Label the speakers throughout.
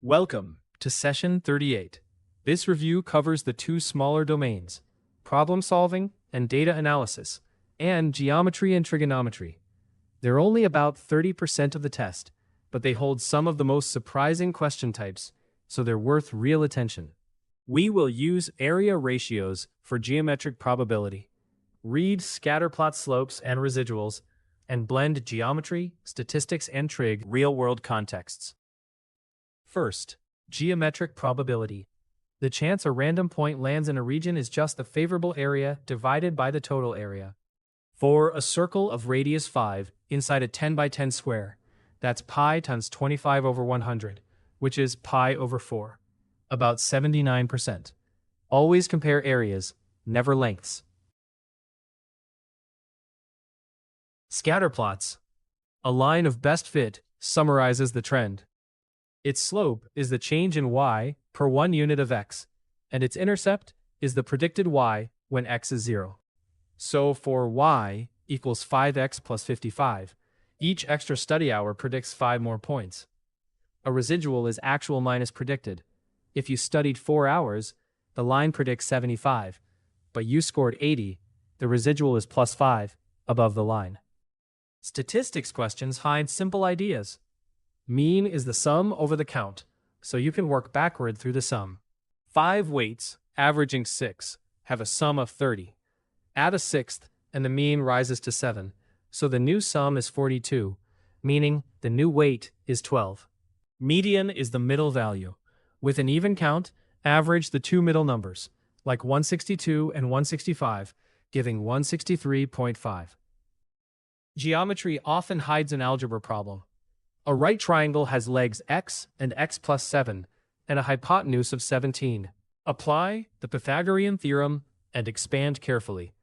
Speaker 1: Welcome to Session 38. This review covers the two smaller domains, problem solving and data analysis, and geometry and trigonometry. They're only about 30% of the test, but they hold some of the most surprising question types, so they're worth real attention. We will use area ratios for geometric probability, read scatterplot slopes and residuals, and blend geometry, statistics, and trig real-world contexts. First, geometric probability. The chance a random point lands in a region is just the favorable area divided by the total area. For a circle of radius 5 inside a 10 by 10 square, that's pi times 25 over 100, which is pi over 4, about 79%. Always compare areas, never lengths. Scatterplots. A line of best fit summarizes the trend. Its slope is the change in y per 1 unit of x, and its intercept is the predicted y when x is 0. So for y equals 5x plus 55, each extra study hour predicts 5 more points. A residual is actual minus predicted. If you studied 4 hours, the line predicts 75, but you scored 80, the residual is plus 5 above the line. Statistics questions hide simple ideas. Mean is the sum over the count, so you can work backward through the sum. 5 weights, averaging 6, have a sum of 30. Add a sixth, and the mean rises to 7, so the new sum is 42, meaning the new weight is 12. Median is the middle value. With an even count, average the two middle numbers, like 162 and 165, giving 163.5. Geometry often hides an algebra problem. A right triangle has legs x and x plus 7, and a hypotenuse of 17. Apply the Pythagorean theorem and expand carefully.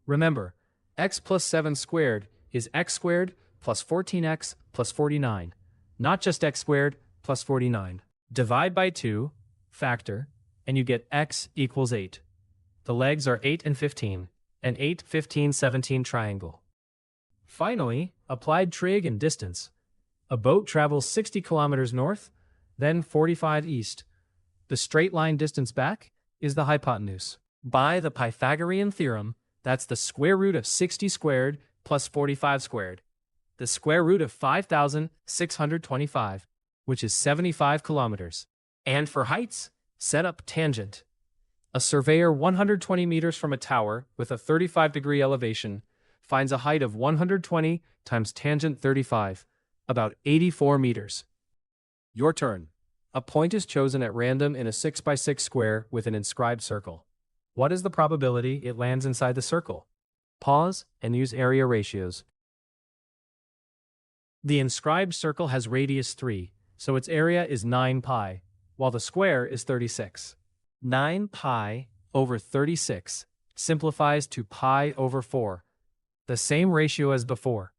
Speaker 1: Remember, x plus 7 squared is x squared plus 14x plus 49, not just x squared plus 49. Divide by 2, factor, and you get x equals 8. The legs are 8 and 15, an 8, 15, 17 triangle. Finally, applied trig and distance. A boat travels 60 kilometers north, then 45 east. The straight line distance back is the hypotenuse. By the Pythagorean theorem, that's the square root of 60 squared plus 45 squared. The square root of 5,625, which is 75 kilometers. And for heights, set up tangent. A surveyor 120 meters from a tower with a 35-degree elevation finds a height of 120 times tangent 35, about 84 meters. Your turn. A point is chosen at random in a 6 by 6 square with an inscribed circle. What is the probability it lands inside the circle? Pause and use area ratios. The inscribed circle has radius 3, so its area is 9 pi, while the square is 36. 9 pi over 36 simplifies to pi over 4, the same ratio as before,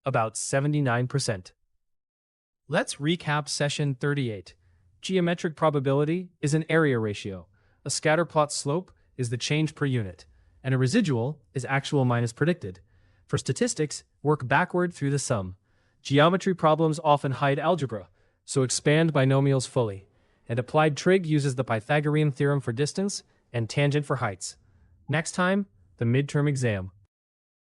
Speaker 1: about 79%. Let's recap Session 38. Geometric probability is an area ratio. A scatterplot slope is the change per unit, and a residual is actual minus predicted. For statistics, work backward through the sum. Geometry problems often hide algebra, so expand binomials fully. And applied trig uses the Pythagorean theorem for distance and tangent for heights. Next time, the midterm exam.